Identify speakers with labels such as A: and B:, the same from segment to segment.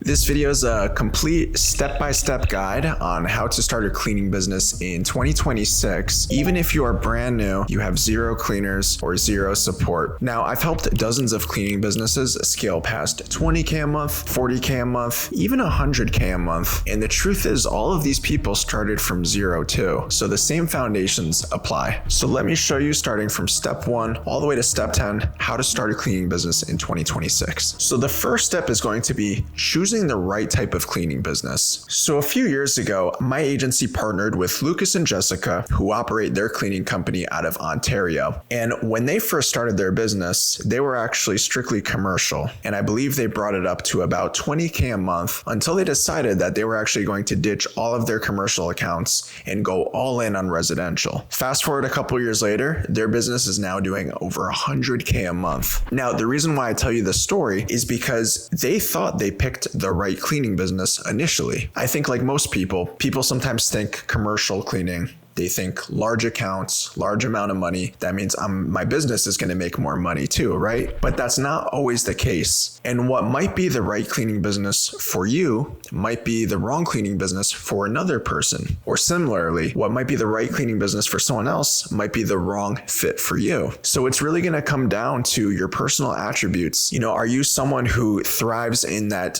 A: This video is a complete step-by-step guide on how to start a cleaning business in 2026. Even if you are brand new, you have zero cleaners or zero support. Now, I've helped dozens of cleaning businesses scale past 20K a month, 40K a month, even 100K a month. And the truth is, all of these people started from zero too. So the same foundations apply. So let me show you, starting from step 1 all the way to step 10, how to start a cleaning business in 2026. So the first step is going to be choosing the right type of cleaning business. So a few years ago, my agency partnered with Lucas and Jessica, who operate their cleaning company out of Ontario. And when they first started their business, they were actually strictly commercial. And I believe they brought it up to about 20K a month until they decided that they were actually going to ditch all of their commercial accounts and go all in on residential. Fast forward a couple years later, their business is now doing over 100K a month. Now, the reason why I tell you this story is because they thought they picked the right cleaning business initially. I think, like most people sometimes think commercial cleaning. They think large accounts, large amount of money. That means my business is going to make more money too, right? But that's not always the case. And what might be the right cleaning business for you might be the wrong cleaning business for another person. Or similarly, what might be the right cleaning business for someone else might be the wrong fit for you. So it's really going to come down to your personal attributes. Are you someone who thrives in that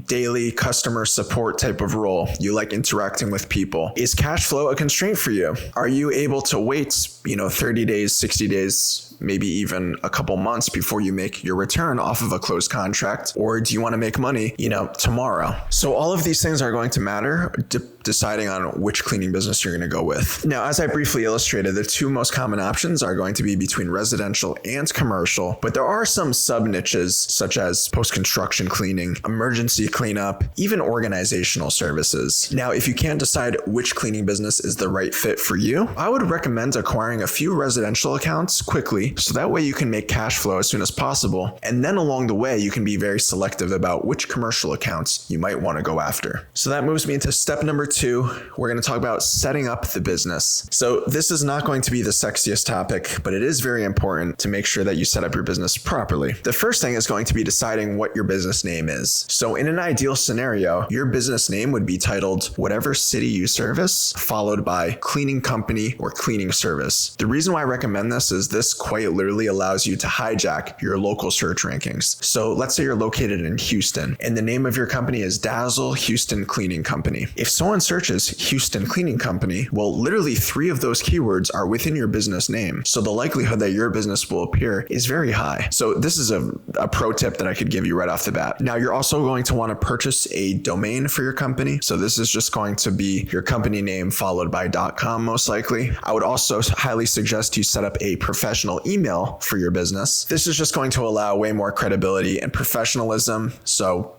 A: daily customer support type of role? You like interacting with people. Is cash flow a constraint for you? Are you able to wait, 30 days, 60 days, maybe even a couple months before you make your return off of a closed contract? Or do you want to make money, tomorrow? So all of these things are going to matter deciding on which cleaning business you're going to go with. Now, as I briefly illustrated, the two most common options are going to be between residential and commercial, but there are some sub niches such as post-construction cleaning, emergency cleanup, even organizational services. Now, if you can't decide which cleaning business is the right fit for you, I would recommend acquiring a few residential accounts quickly, so that way you can make cash flow as soon as possible. And then along the way, you can be very selective about which commercial accounts you might want to go after. So that moves me into step number 2. We're going to talk about setting up the business. So this is not going to be the sexiest topic, but it is very important to make sure that you set up your business properly. The first thing is going to be deciding what your business name is. So in an ideal scenario, your business name would be titled whatever city you service, followed by cleaning company or cleaning service. The reason why I recommend this is this quite literally allows you to hijack your local search rankings. So let's say you're located in Houston and the name of your company is Dazzle Houston Cleaning Company. If someone searches Houston Cleaning Company, well, literally 3 of those keywords are within your business name. So the likelihood that your business will appear is very high. So this is a pro tip that I could give you right off the bat. Now, you're also going to want to purchase a domain for your company. So this is just going to be your company name followed by .com most likely. I would also highly suggest you set up a professional email for your business. This is just going to allow way more credibility and professionalism. So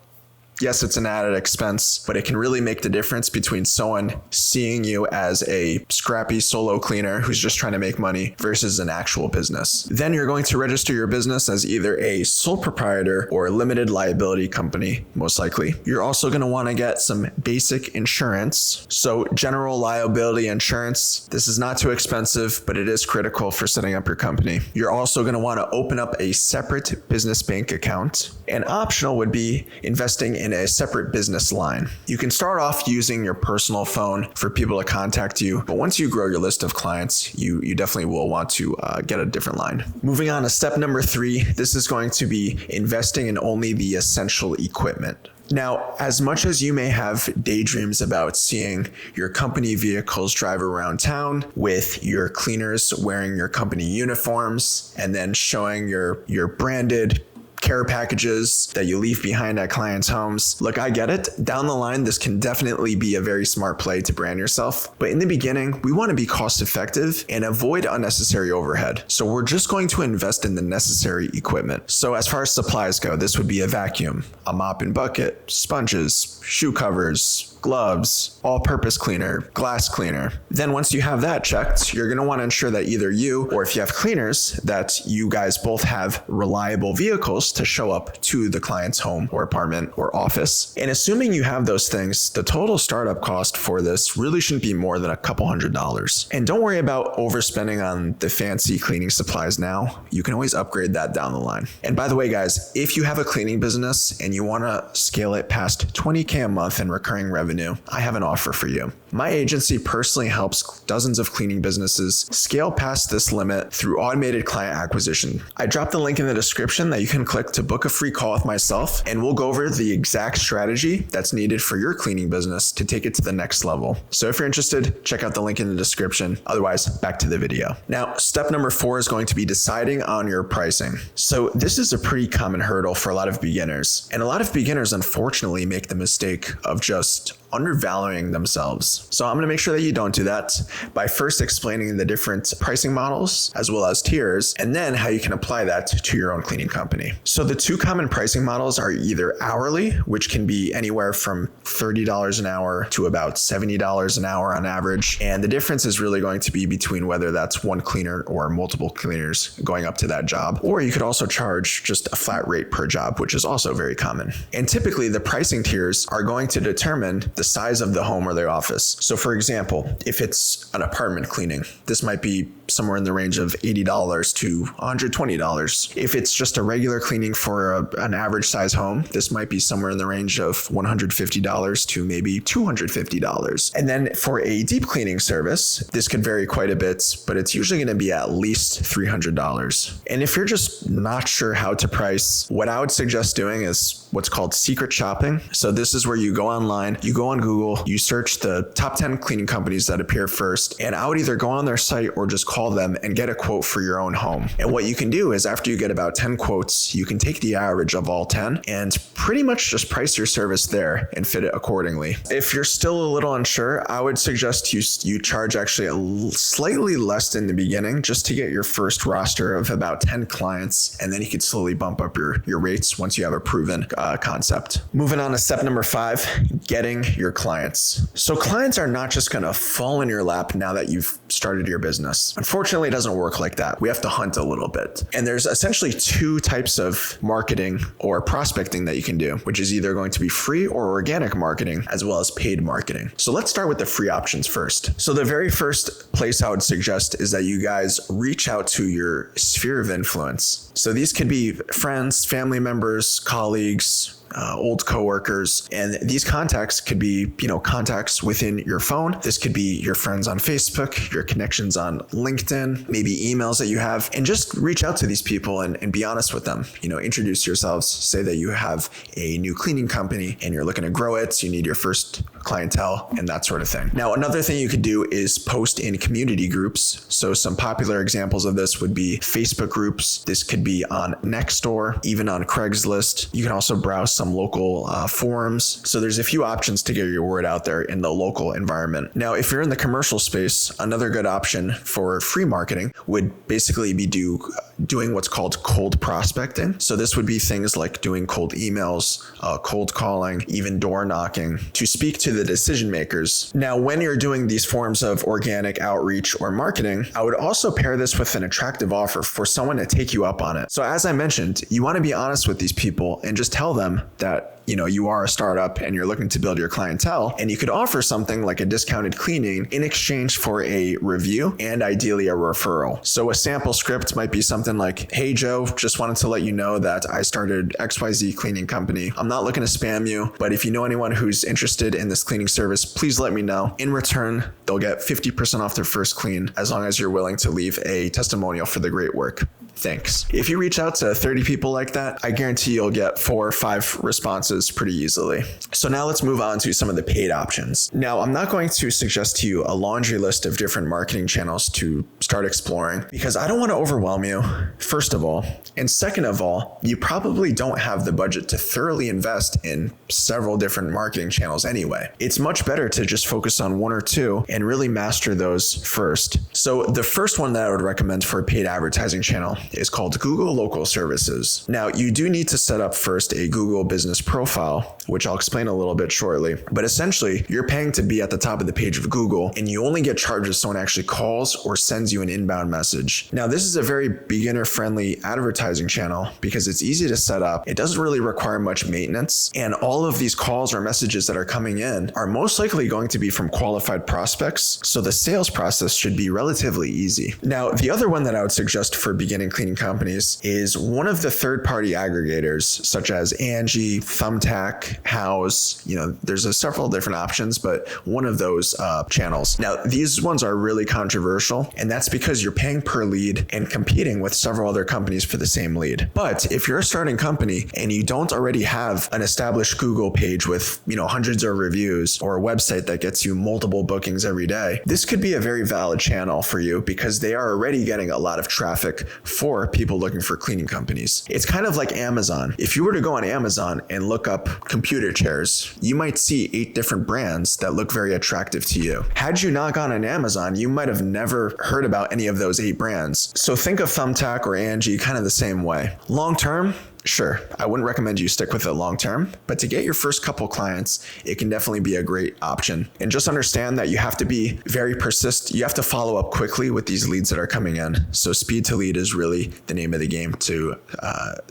A: yes, it's an added expense, but it can really make the difference between someone seeing you as a scrappy solo cleaner who's just trying to make money versus an actual business. Then you're going to register your business as either a sole proprietor or a limited liability company, most likely. You're also going to want to get some basic insurance. So general liability insurance, this is not too expensive, but it is critical for setting up your company. You're also going to want to open up a separate business bank account. And optional would be investing in a separate business line. You can start off using your personal phone for people to contact you, but once you grow your list of clients, you definitely will want to get a different line. Moving on to step number 3, this is going to be investing in only the essential equipment. Now, as much as you may have daydreams about seeing your company vehicles drive around town with your cleaners wearing your company uniforms and then showing your branded care packages that you leave behind at clients' homes. Look, I get it. Down the line, this can definitely be a very smart play to brand yourself. But in the beginning, we want to be cost effective and avoid unnecessary overhead. So we're just going to invest in the necessary equipment. So as far as supplies go, this would be a vacuum, a mop and bucket, sponges, shoe covers, gloves, all-purpose cleaner, glass cleaner. Then once you have that checked, you're going to want to ensure that either you or if you have cleaners, that you guys both have reliable vehicles to show up to the client's home or apartment or office. And assuming you have those things, the total startup cost for this really shouldn't be more than a couple $100s. And don't worry about overspending on the fancy cleaning supplies now. You can always upgrade that down the line. And by the way, guys, if you have a cleaning business and you want to scale it past 20K a month in recurring revenue, I have an offer for you. My agency personally helps dozens of cleaning businesses scale past this limit through automated client acquisition. I dropped the link in the description that you can click to book a free call with myself, and we'll go over the exact strategy that's needed for your cleaning business to take it to the next level. So if you're interested, check out the link in the description. Otherwise, back to the video. Now, step number 4 is going to be deciding on your pricing. So this is a pretty common hurdle for a lot of beginners. And a lot of beginners, unfortunately, make the mistake of just undervaluing themselves. So I'm going to make sure that you don't do that by first explaining the different pricing models as well as tiers, and then how you can apply that to your own cleaning company. So the 2 common pricing models are either hourly, which can be anywhere from $30 an hour to about $70 an hour on average. And the difference is really going to be between whether that's one cleaner or multiple cleaners going up to that job. Or you could also charge just a flat rate per job, which is also very common. And typically the pricing tiers are going to determine the size of the home or the office. So for example, if it's an apartment cleaning, this might be somewhere in the range of $80 to $120. If it's just a regular cleaning for an average size home, this might be somewhere in the range of $150 to maybe $250. And then for a deep cleaning service, this could vary quite a bit, but it's usually going to be at least $300. And if you're just not sure how to price, what I would suggest doing is what's called secret shopping. So this is where you go online, you go on Google, you search the top 10 cleaning companies that appear first, and I would either go on their site or just call them and get a quote for your own home. And what you can do is after you get about 10 quotes, you can take the average of all 10 and pretty much just price your service there and fit it accordingly. If you're still a little unsure, I would suggest you charge actually slightly less in the beginning just to get your first roster of about 10 clients, and then you can slowly bump up your rates once you have a proven concept. Moving on to step number 5, getting your clients. So clients are not just going to fall in your lap now that you've started your business. Unfortunately, it doesn't work like that. We have to hunt a little bit. And there's essentially 2 types of marketing or prospecting that you can do, which is either going to be free or organic marketing, as well as paid marketing. So let's start with the free options first. So the very first place I would suggest is that you guys reach out to your sphere of influence. So these could be friends, family members, colleagues, old coworkers, and these contacts could be, contacts within your phone. This could be your friends on Facebook, your connections on LinkedIn, maybe emails that you have, and just reach out to these people and be honest with them. Introduce yourselves, say that you have a new cleaning company and you're looking to grow it. So you need your first clientele and that sort of thing. Now, another thing you could do is post in community groups. So some popular examples of this would be Facebook groups. This could be on Nextdoor, even on Craigslist. You can also browse some local forums. So there's a few options to get your word out there in the local environment. Now, if you're in the commercial space, another good option for free marketing would basically be doing what's called cold prospecting. So this would be things like doing cold emails, cold calling, even door knocking to speak to the decision makers. Now, when you're doing these forms of organic outreach or marketing, I would also pair this with an attractive offer for someone to take you up on it. So as I mentioned, you want to be honest with these people and just tell them that you are a startup and you're looking to build your clientele, and you could offer something like a discounted cleaning in exchange for a review and ideally a referral. So a sample script might be something like, "Hey Joe, just wanted to let you know that I started XYZ cleaning company. I'm not looking to spam you, but if you know anyone who's interested in this cleaning service, please let me know. In return, they'll get 50% off their first clean as long as you're willing to leave a testimonial for the great work. Thanks." If you reach out to 30 people like that, I guarantee you'll get 4 or 5 responses pretty easily. So now let's move on to some of the paid options. Now, I'm not going to suggest to you a laundry list of different marketing channels to start exploring because I don't want to overwhelm you, first of all. And second of all, you probably don't have the budget to thoroughly invest in several different marketing channels anyway. It's much better to just focus on 1 or 2 and really master those first. So the first one that I would recommend for a paid advertising channel is called Google Local Services. Now, you do need to set up first a Google business profile, which I'll explain a little bit shortly. But essentially, you're paying to be at the top of the page of Google, and you only get charged if someone actually calls or sends you an inbound message. Now, this is a very beginner-friendly advertising channel because it's easy to set up. It doesn't really require much maintenance, and all of these calls or messages that are coming in are most likely going to be from qualified prospects, so the sales process should be relatively easy. Now, the other one that I would suggest for beginning cleaning companies is one of the third-party aggregators, such as Angie, Thumbtack, House. There's several different options, but one of those channels. Now, these ones are really controversial, and that's because you're paying per lead and competing with several other companies for the same lead. But if you're a starting company and you don't already have an established Google page with, hundreds of reviews or a website that gets you multiple bookings every day, this could be a very valid channel for you because they are already getting a lot of traffic for people looking for cleaning companies. It's kind of like Amazon. If you were to go on Amazon and look up computer chairs, you might see 8 different brands that look very attractive to you. Had you not gone on Amazon, you might have never heard about any of those 8 brands. So think of Thumbtack or Angie kind of the same way. Long term, sure, I wouldn't recommend you stick with it long term, but to get your first couple clients, it can definitely be a great option. And just understand that you have to be very persistent. You have to follow up quickly with these leads that are coming in. So speed to lead is really the name of the game to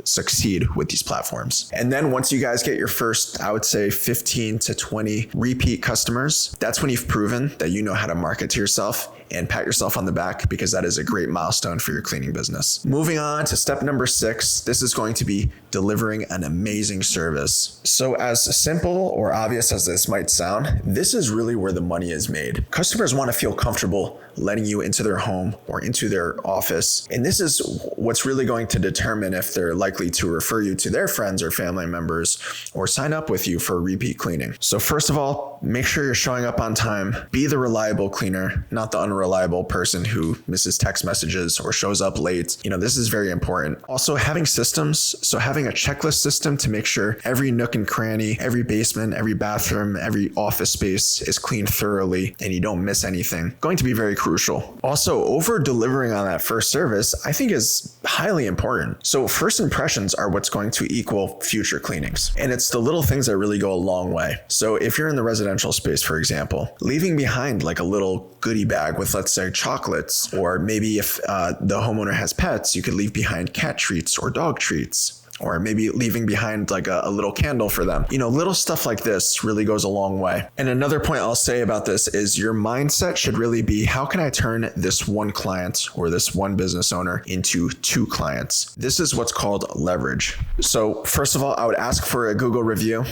A: succeed with these platforms. And then once you guys get your first, I would say 15 to 20 repeat customers, that's when you've proven that you know how to market to yourself and pat yourself on the back because that is a great milestone for your cleaning business. Moving on to step number 6, this is going to be delivering an amazing service. So as simple or obvious as this might sound, this is really where the money is made. Customers want to feel comfortable letting you into their home or into their office. And this is what's really going to determine if they're likely to refer you to their friends or family members or sign up with you for repeat cleaning. So first of all, make sure you're showing up on time. Be the reliable cleaner, not the unreliable person who misses text messages or shows up late. This is very important. Also, having systems. So having a checklist system to make sure every nook and cranny, every basement, every bathroom, every office space is cleaned thoroughly and you don't miss anything. Going to be very crucial. Also, over delivering on that first service, I think is highly important. So first impressions are what's going to equal future cleanings. And it's the little things that really go a long way. So if you're in the residential space, for example, leaving behind like a little goodie bag with, let's say, chocolates, or maybe if the homeowner has pets, you could leave behind cat treats or dog treats. Or maybe leaving behind like a little candle for them. Little stuff like this really goes a long way. And another point I'll say about this is your mindset should really be, how can I turn this one client or this one business owner into 2 clients? This is what's called leverage. So first of all, I would ask for a Google review,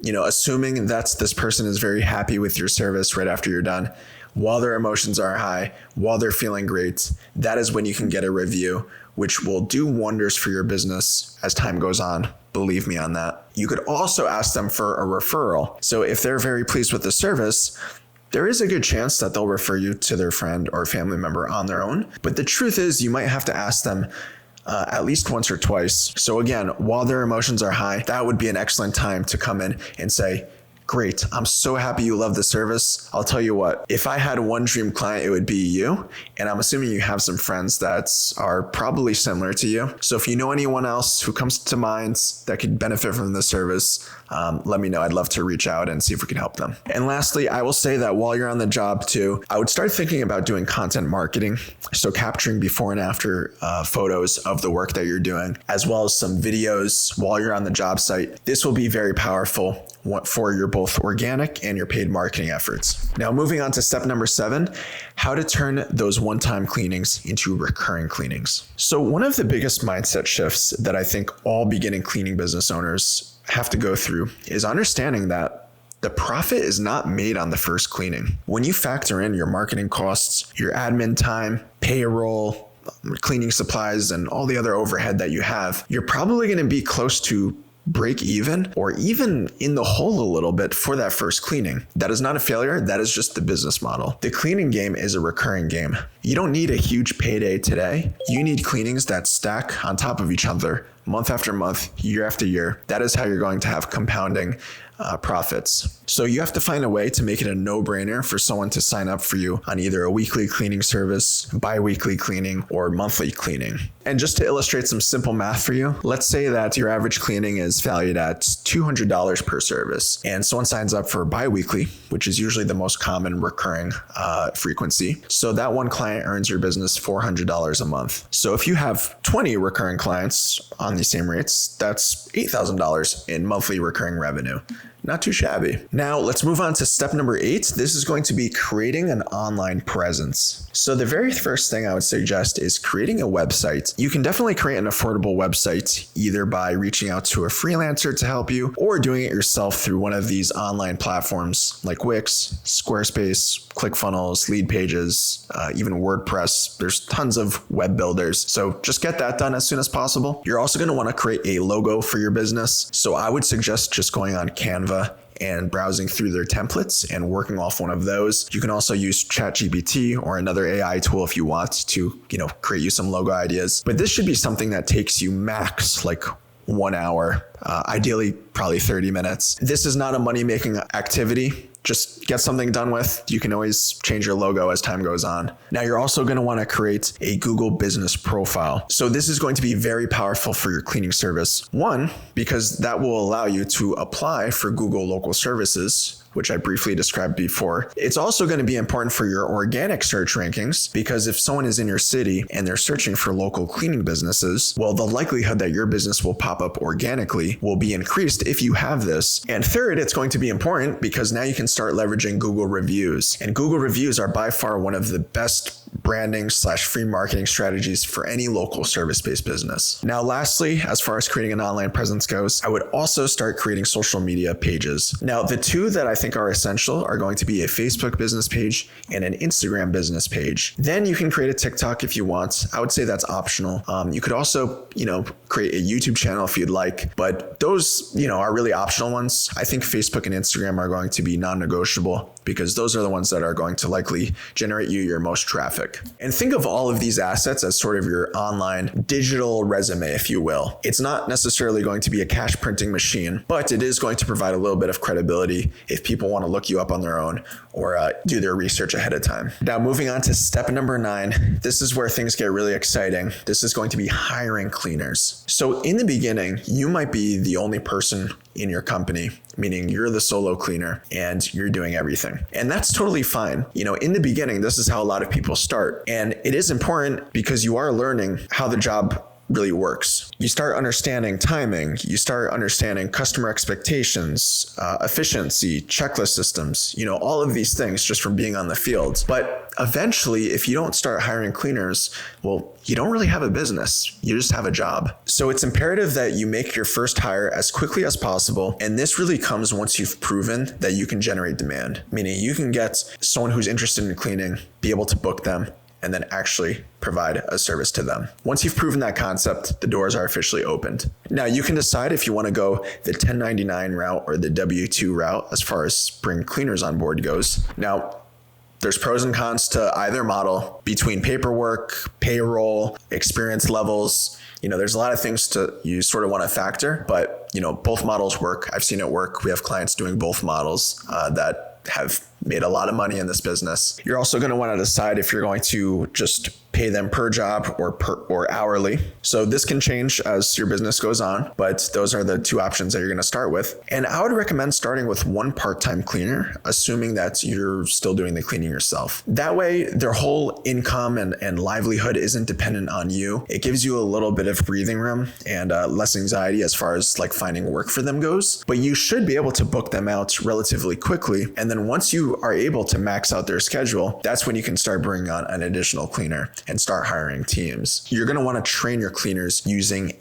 A: assuming that this person is very happy with your service right after you're done. While their emotions are high, while they're feeling great, that is when you can get a review, which will do wonders for your business as time goes on. Believe me on that. You could also ask them for a referral. So if they're very pleased with the service, there is a good chance that they'll refer you to their friend or family member on their own. But the truth is, you might have to ask them at least once or twice. So again, while their emotions are high, that would be an excellent time to come in and say, great, I'm so happy you love the service. I'll tell you what, if I had one dream client, it would be you. And I'm assuming you have some friends that are probably similar to you. So if you know anyone else who comes to mind that could benefit from the service, let me know. I'd love to reach out and see if we can help them. And lastly, I will say that while you're on the job too, I would start thinking about doing content marketing. So capturing before and after photos of the work that you're doing, as well as some videos while you're on the job site. This will be very powerful for your both organic and your paid marketing efforts. Now, moving on to step number 7, how to turn those one-time cleanings into recurring cleanings. So one of the biggest mindset shifts that I think all beginning cleaning business owners have to go through is understanding that the profit is not made on the first cleaning. When you factor in your marketing costs, your admin time, payroll, cleaning supplies, and all the other overhead that you have, you're probably going to be close to break even or even in the hole a little bit for that first cleaning. That is not a failure. That is just the business model. The cleaning game is a recurring game. You don't need a huge payday today. You need cleanings that stack on top of each other month after month, year after year. That is how you're going to have compounding profits. So you have to find a way to make it a no-brainer for someone to sign up for you on either a weekly cleaning service, bi-weekly cleaning, or monthly cleaning. And just to illustrate some simple math for you, let's say that your average cleaning is valued at $200 per service, and someone signs up for bi-weekly, which is usually the most common recurring frequency. So that one client earns your business $400 a month. So if you have 20 recurring clients on these same rates, that's $8,000 in monthly recurring revenue. Not too shabby. Now let's move on to step number 8. This is going to be creating an online presence. So the very first thing I would suggest is creating a website. You can definitely create an affordable website either by reaching out to a freelancer to help you or doing it yourself through one of these online platforms like Wix, Squarespace, ClickFunnels, Lead Pages, even WordPress. There's tons of web builders. So just get that done as soon as possible. You're also going to want to create a logo for your business. So I would suggest just going on Canva and browsing through their templates and working off one of those. You can also use ChatGPT or another AI tool if you want to, create you some logo ideas. But this should be something that takes you max like 1 hour, ideally probably 30 minutes. This is not a money-making activity. Just get something done with. You can always change your logo as time goes on. Now you're also going to want to create a Google business profile. So this is going to be very powerful for your cleaning service. One, because that will allow you to apply for Google local services, which I briefly described before. It's also going to be important for your organic search rankings, because if someone is in your city and they're searching for local cleaning businesses, well, the likelihood that your business will pop up organically will be increased if you have this. And third, it's going to be important because now you can start leveraging Google reviews. And Google reviews are by far one of the best branding/free marketing strategies for any local service-based business. Now, lastly, as far as creating an online presence goes, I would also start creating social media pages. Now, the two that I think are essential are going to be a Facebook business page and an Instagram business page. Then you can create a TikTok if you want. I would say that's optional. You could also, create a YouTube channel if you'd like, but those, are really optional ones. I think Facebook and Instagram are going to be non-negotiable because those are the ones that are going to likely generate you your most traffic. And think of all of these assets as sort of your online digital resume, if you will. It's not necessarily going to be a cash printing machine, but it is going to provide a little bit of credibility if people want to look you up on their own or do their research ahead of time. Now, moving on to step number 9, this is where things get really exciting. This is going to be hiring cleaners. So in the beginning, you might be the only person in your company, meaning you're the solo cleaner and you're doing everything. And that's totally fine. In the beginning, this is how a lot of people start. And it is important because you are learning how the job really works. You start understanding timing, you start understanding customer expectations, efficiency, checklist systems, all of these things just from being on the field. But eventually, if you don't start hiring cleaners, well, you don't really have a business. You just have a job. So it's imperative that you make your first hire as quickly as possible. And this really comes once you've proven that you can generate demand, meaning you can get someone who's interested in cleaning, be able to book them, and then actually provide a service to them. Once you've proven that concept, the doors are officially opened. Now, you can decide if you want to go the 1099 route or the W-2 route as far as bring cleaners on board goes. Now, there's pros and cons to either model between paperwork, payroll, experience levels. There's a lot of things you sort of want to factor, but both models work. I've seen it work. We have clients doing both models that have made a lot of money in this business. You're also going to want to decide if you're going to just pay them per job or hourly. So this can change as your business goes on, but those are the two options that you're going to start with. And I would recommend starting with one part-time cleaner, assuming that you're still doing the cleaning yourself. That way, their whole income and livelihood isn't dependent on you. It gives you a little bit of breathing room and less anxiety as far as like finding work for them goes. But you should be able to book them out relatively quickly. And then once you are able to max out their schedule, that's when you can start bringing on an additional cleaner and start hiring teams. You're going to want to train your cleaners using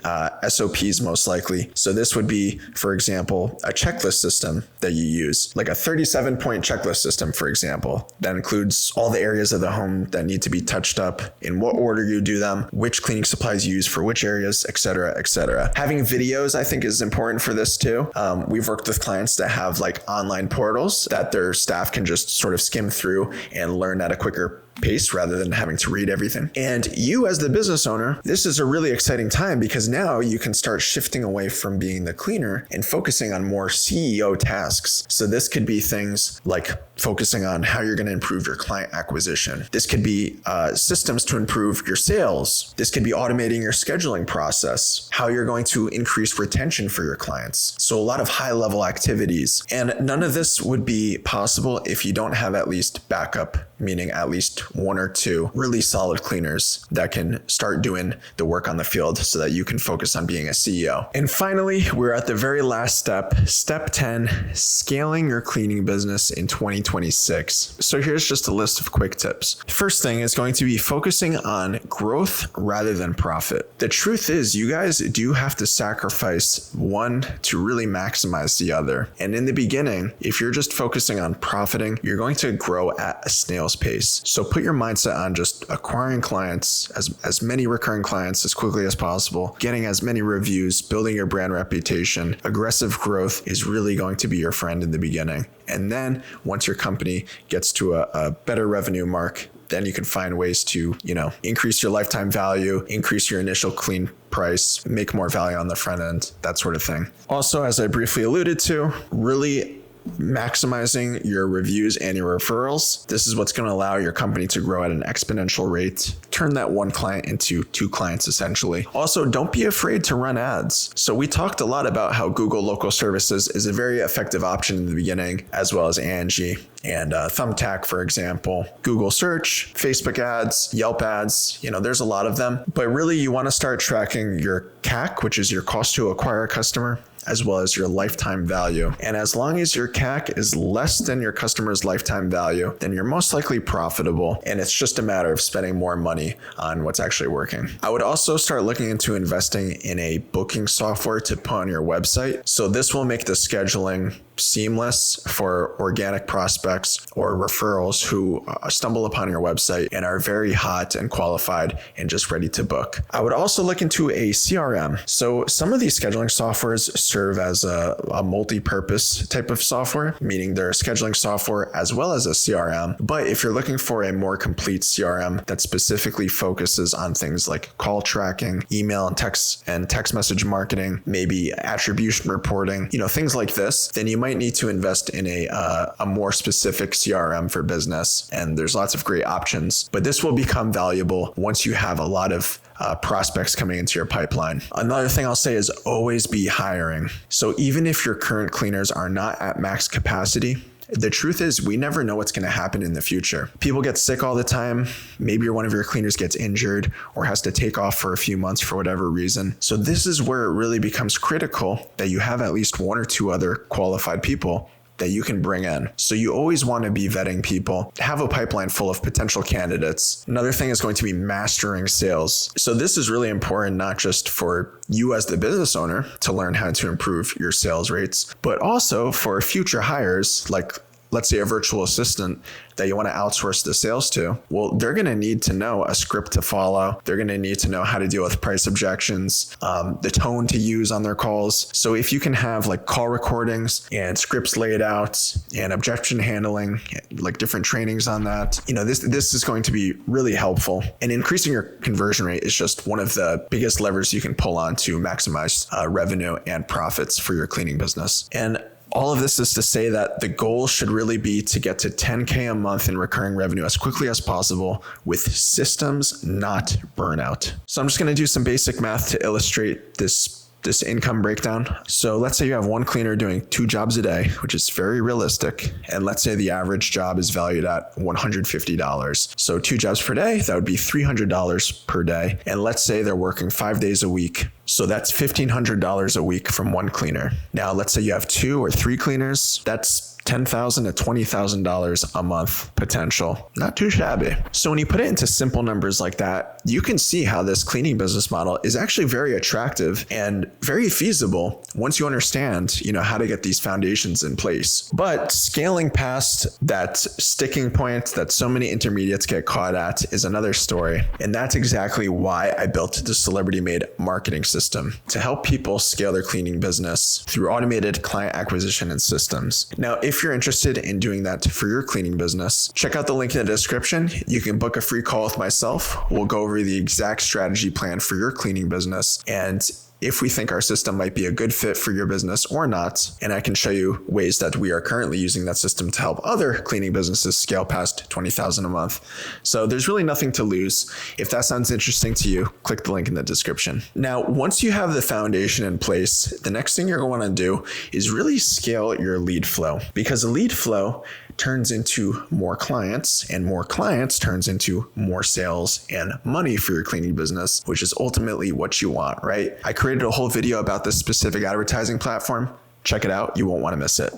A: SOPs most likely. So this would be, for example, a checklist system that you use, like a 37-point checklist system, for example, that includes all the areas of the home that need to be touched up, in what order you do them, which cleaning supplies you use for which areas, etc., etc. Having videos, I think, is important for this too. We've worked with clients that have like online portals that their staff can just sort of skim through and learn at a quicker pace rather than having to read everything. And you as the business owner, this is a really exciting time because now you can start shifting away from being the cleaner and focusing on more CEO tasks. So this could be things like focusing on how you're going to improve your client acquisition. This could be systems to improve your sales. This could be automating your scheduling process, how you're going to increase retention for your clients. So a lot of high level activities. And none of this would be possible if you don't have at least backup, meaning at least one or two really solid cleaners that can start doing the work on the field so that you can focus on being a CEO. And finally, we're at the very last step, step 10, scaling your cleaning business in 2026. So here's just a list of quick tips. First thing is going to be focusing on growth rather than profit. The truth is, you guys do have to sacrifice one to really maximize the other. And in the beginning, if you're just focusing on profiting, you're going to grow at a snail's pace. So put your mindset on just acquiring clients, as many recurring clients as quickly as possible, getting as many reviews, building your brand reputation. Aggressive growth is really going to be your friend in the beginning. And then once your company gets to a better revenue mark, then you can find ways to, increase your lifetime value, increase your initial clean price, make more value on the front end, that sort of thing. Also, as I briefly alluded to, really maximizing your reviews and your referrals. This is what's going to allow your company to grow at an exponential rate. Turn that one client into two clients, essentially. Also, don't be afraid to run ads. So we talked a lot about how Google Local Services is a very effective option in the beginning, as well as Angie and Thumbtack, for example. Google search, Facebook ads, Yelp ads, there's a lot of them. But really, you want to start tracking your CAC, which is your cost to acquire a customer, as well as your lifetime value. And as long as your CAC is less than your customer's lifetime value, then you're most likely profitable. And it's just a matter of spending more money on what's actually working. I would also start looking into investing in a booking software to put on your website. So this will make the scheduling seamless for organic prospects or referrals who stumble upon your website and are very hot and qualified and just ready to book. I would also look into a CRM. So some of these scheduling softwares serve as a multi-purpose type of software, meaning they're a scheduling software as well as a CRM. But if you're looking for a more complete CRM that specifically focuses on things like call tracking, email and text message marketing, maybe attribution reporting, things like this, then you might need to invest in a more specific CRM for business. And there's lots of great options, but this will become valuable once you have a lot of prospects coming into your pipeline. Another thing I'll say is always be hiring. So even if your current cleaners are not at max capacity, the truth is we never know what's going to happen in the future. People get sick all the time. Maybe one of your cleaners gets injured or has to take off for a few months for whatever reason. So this is where it really becomes critical that you have at least one or two other qualified people that you can bring in. So you always want to be vetting people, have a pipeline full of potential candidates. Another thing is going to be mastering sales. So this is really important, not just for you as the business owner to learn how to improve your sales rates, but also for future hires, like let's say a virtual assistant that you want to outsource the sales to. Well, they're going to need to know a script to follow. They're going to need to know how to deal with price objections, the tone to use on their calls. So if you can have like call recordings and scripts laid out and objection handling, like different trainings on that, this is going to be really helpful. And increasing your conversion rate is just one of the biggest levers you can pull on to maximize revenue and profits for your cleaning business. And all of this is to say that the goal should really be to get to 10K a month in recurring revenue as quickly as possible with systems, not burnout. So I'm just going to do some basic math to illustrate this income breakdown. So let's say you have one cleaner doing 2 jobs a day, which is very realistic. And let's say the average job is valued at $150. So 2 jobs per day, that would be $300 per day. And let's say they're working 5 days a week. So that's $1,500 a week from one cleaner. Now, let's say you have 2 or 3 cleaners. That's $10,000 to $20,000 a month potential. Not too shabby. So when you put it into simple numbers like that, you can see how this cleaning business model is actually very attractive and very feasible once you understand, how to get these foundations in place. But scaling past that sticking point that so many intermediates get caught at is another story. And that's exactly why I built the Celebrity Maid marketing system to help people scale their cleaning business through automated client acquisition and systems. Now, if if you're interested in doing that for your cleaning business, check out the link in the description. You can book a free call with myself. We'll go over the exact strategy plan for your cleaning business and if we think our system might be a good fit for your business or not. And I can show you ways that we are currently using that system to help other cleaning businesses scale past 20,000 a month. So there's really nothing to lose. If that sounds interesting to you, click the link in the description. Now, once you have the foundation in place, the next thing you're going to want to do is really scale your lead flow, because a lead flow turns into more clients, and more clients turns into more sales and money for your cleaning business, which is ultimately what you want, right? I created a whole video about this specific advertising platform. Check it out. You won't want to miss it.